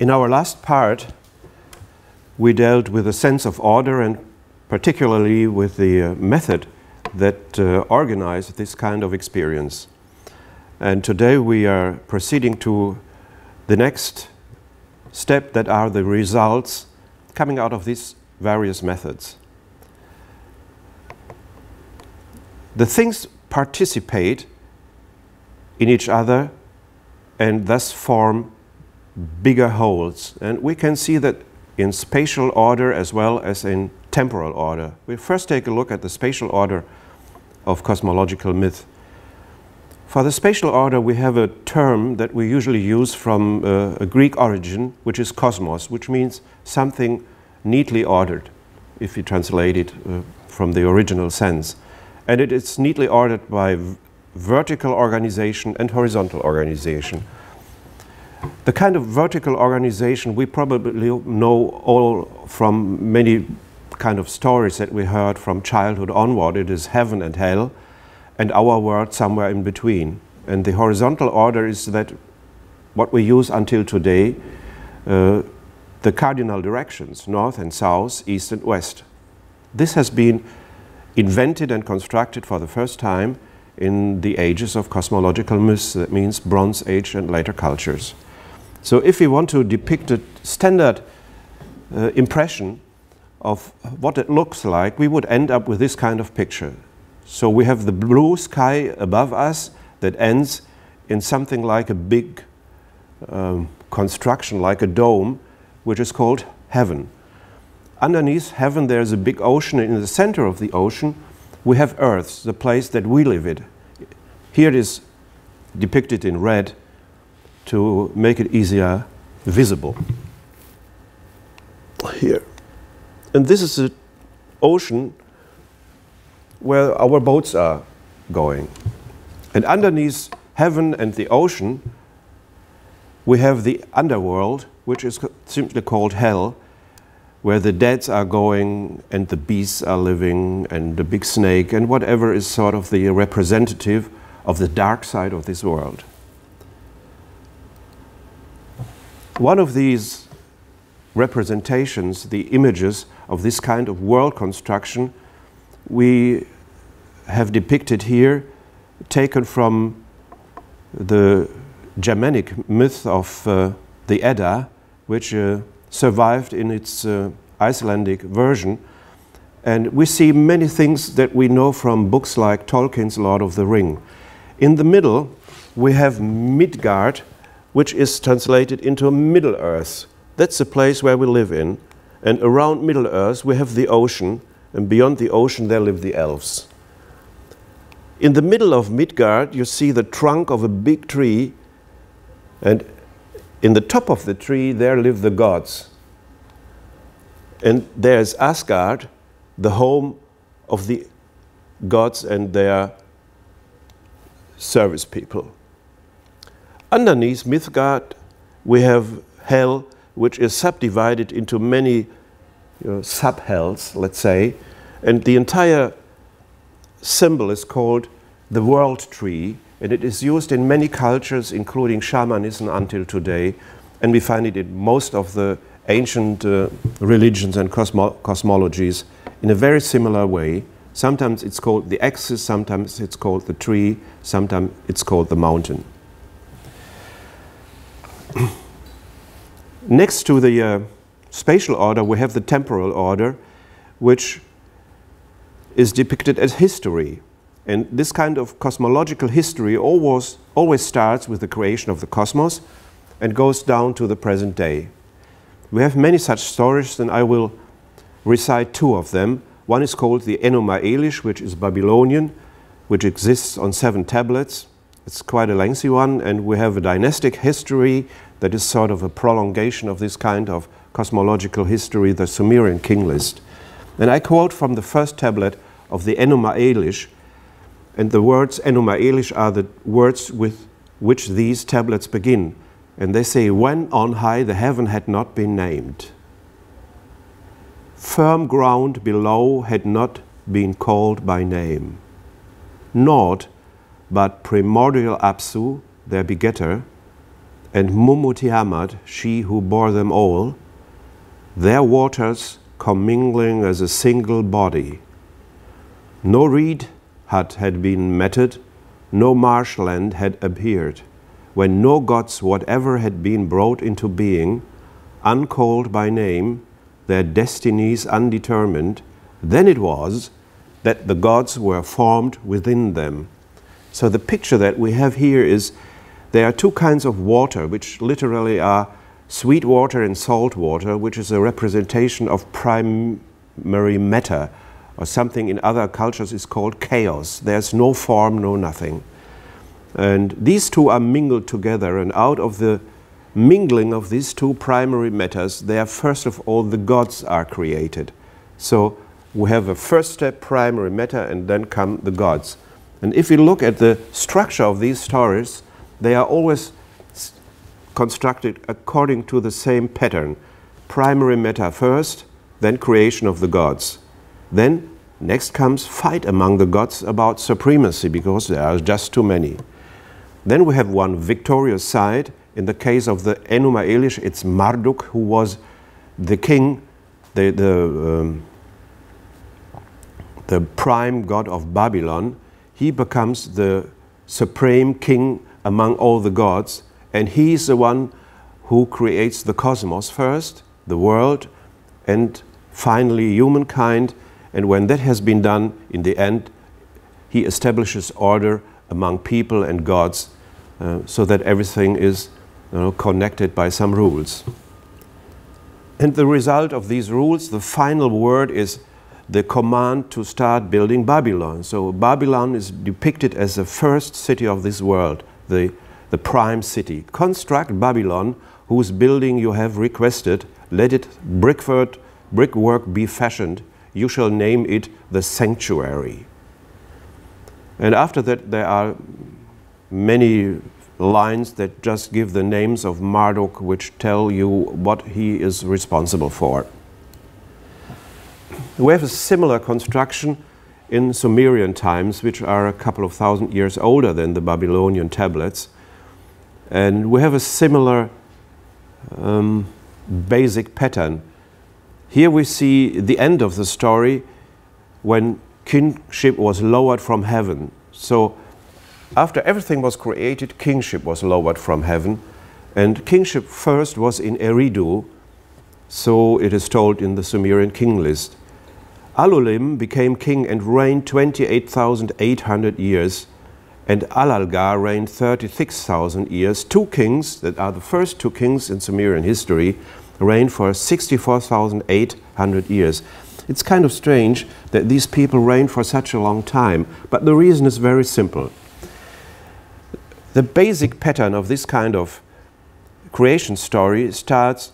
In our last part, we dealt with a sense of order and particularly with the method that organized this kind of experience. And today we are proceeding to the next step, that are the results coming out of these various methods. The things participate in each other and thus form bigger wholes. And we can see that in spatial order as well as in temporal order. We'll first take a look at the spatial order of cosmological myth. For the spatial order, we have a term that we usually use from a Greek origin, which is cosmos, which means something neatly ordered, if you translate it from the original sense. And it is neatly ordered by vertical organization and horizontal organization. The kind of vertical organization we probably know all from many kind of stories that we heard from childhood onward. It is heaven and hell, and our world somewhere in between. And the horizontal order is that what we use until today, the cardinal directions, north and south, east and west. This has been invented and constructed for the first time in the ages of cosmological myths. That means Bronze Age and later cultures. So if we want to depict a standard impression of what it looks like, we would end up with this kind of picture. So we have the blue sky above us that ends in something like a big construction, like a dome, which is called heaven. Underneath heaven there is a big ocean, and in the center of the ocean we have Earth, the place that we live in. Here it is depicted in red to make it easier visible. Here. And this is the ocean where our boats are going. And underneath heaven and the ocean, we have the underworld, which is simply called hell, where the dead are going and the beasts are living and the big snake and whatever is sort of the representative of the dark side of this world. One of these representations, the images of this kind of world construction, we have depicted here, taken from the Germanic myth of the Edda, which survived in its Icelandic version. And we see many things that we know from books like Tolkien's Lord of the Ring. In the middle, we have Midgard, which is translated into Middle Earth. That's the place where we live in. And around Middle Earth, we have the ocean, and beyond the ocean, there live the elves. In the middle of Midgard, you see the trunk of a big tree, and in the top of the tree, there live the gods. And there's Asgard, the home of the gods and their service people. Underneath Midgard, we have hell, which is subdivided into many sub-hells, let's say, and the entire symbol is called the world tree, and it is used in many cultures, including shamanism until today, and we find it in most of the ancient religions and cosmologies in a very similar way. Sometimes it's called the axis, sometimes it's called the tree, sometimes it's called the mountain. Next to the spatial order, we have the temporal order, which is depicted as history. And this kind of cosmological history always starts with the creation of the cosmos and goes down to the present day. We have many such stories, and I will recite two of them. One is called the Enuma Elish, which is Babylonian, which exists on 7 tablets. It's quite a lengthy one, and we have a dynastic history that is sort of a prolongation of this kind of cosmological history, the Sumerian king list. And I quote from the first tablet of the Enuma Elish, and the words Enuma Elish are the words with which these tablets begin. And they say, when on high the heaven had not been named, firm ground below had not been called by name, naught but primordial Apsu, their begetter, and Mumutiamat, she who bore them all, their waters commingling as a single body. No reed hut had been metted, no marshland had appeared, when no gods whatever had been brought into being, uncalled by name, their destinies undetermined, then it was that the gods were formed within them. So the picture that we have here is there are two kinds of water, which literally are sweet water and salt water, which is a representation of primary matter, or something in other cultures is called chaos. There's no form, no nothing. And these two are mingled together, and out of the mingling of these two primary matters, there first of all the gods are created. So we have a first step, primary matter, and then come the gods. And if you look at the structure of these stories, they are always constructed according to the same pattern. Primary matter first, then creation of the gods. Then next comes fight among the gods about supremacy, because there are just too many. Then we have one victorious side. In the case of the Enuma Elish, it's Marduk, who was the king, the prime god of Babylon. He becomes the supreme king among all the gods, and he's the one who creates the cosmos first, the world, and finally humankind. And when that has been done, in the end, he establishes order among people and gods, so that everything is connected by some rules. And the result of these rules, the final word, is the command to start building Babylon. So Babylon is depicted as the first city of this world, the prime city. Construct Babylon, whose building you have requested, let it brickwork be fashioned, you shall name it the sanctuary. And after that there are many lines that just give the names of Marduk, which tell you what he is responsible for. We have a similar construction in Sumerian times, which are a couple of thousand years older than the Babylonian tablets. And we have a similar basic pattern. Here we see the end of the story when kingship was lowered from heaven. So after everything was created, kingship was lowered from heaven. And kingship first was in Eridu, so it is told in the Sumerian king list. Alulim became king and reigned 28,800 years, and Alalgar reigned 36,000 years. Two kings, that are the first two kings in Sumerian history, reigned for 64,800 years. It's kind of strange that these people reigned for such a long time, but the reason is very simple. The basic pattern of this kind of creation story starts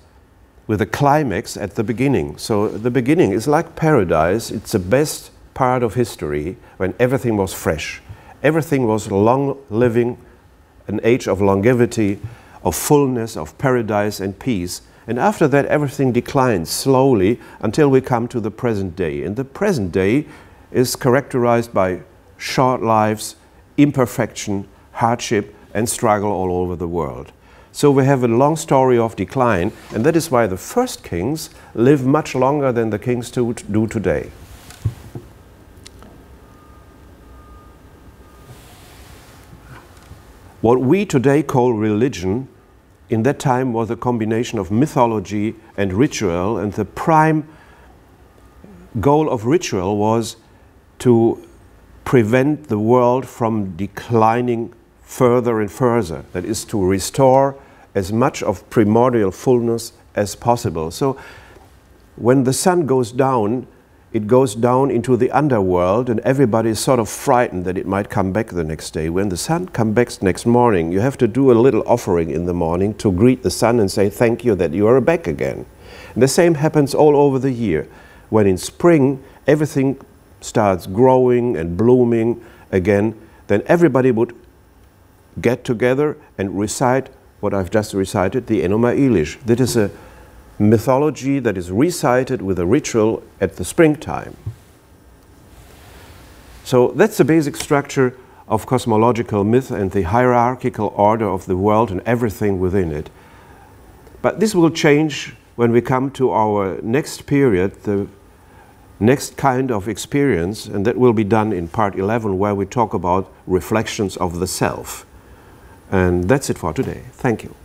with a climax at the beginning. So the beginning is like paradise. It's the best part of history when everything was fresh. Everything was long living, an age of longevity, of fullness, of paradise and peace. And after that, everything declines slowly until we come to the present day. And the present day is characterized by short lives, imperfection, hardship, and struggle all over the world. So we have a long story of decline, and that is why the first kings live much longer than the kings do today. What we today call religion, in that time was a combination of mythology and ritual, and the prime goal of ritual was to prevent the world from declining further and further. That is, to restore as much of primordial fullness as possible. So when the sun goes down, it goes down into the underworld, and everybody is sort of frightened that it might come back the next day. When the sun comes back next morning, you have to do a little offering in the morning to greet the sun and say thank you that you are back again. And the same happens all over the year. When in spring everything starts growing and blooming again, then everybody would get together and recite what I've just recited, the Enuma Elish. That is a mythology that is recited with a ritual at the springtime. So that's the basic structure of cosmological myth and the hierarchical order of the world and everything within it. But this will change when we come to our next period, the next kind of experience, and that will be done in part 11, where we talk about reflections of the self. And that's it for today. Thank you.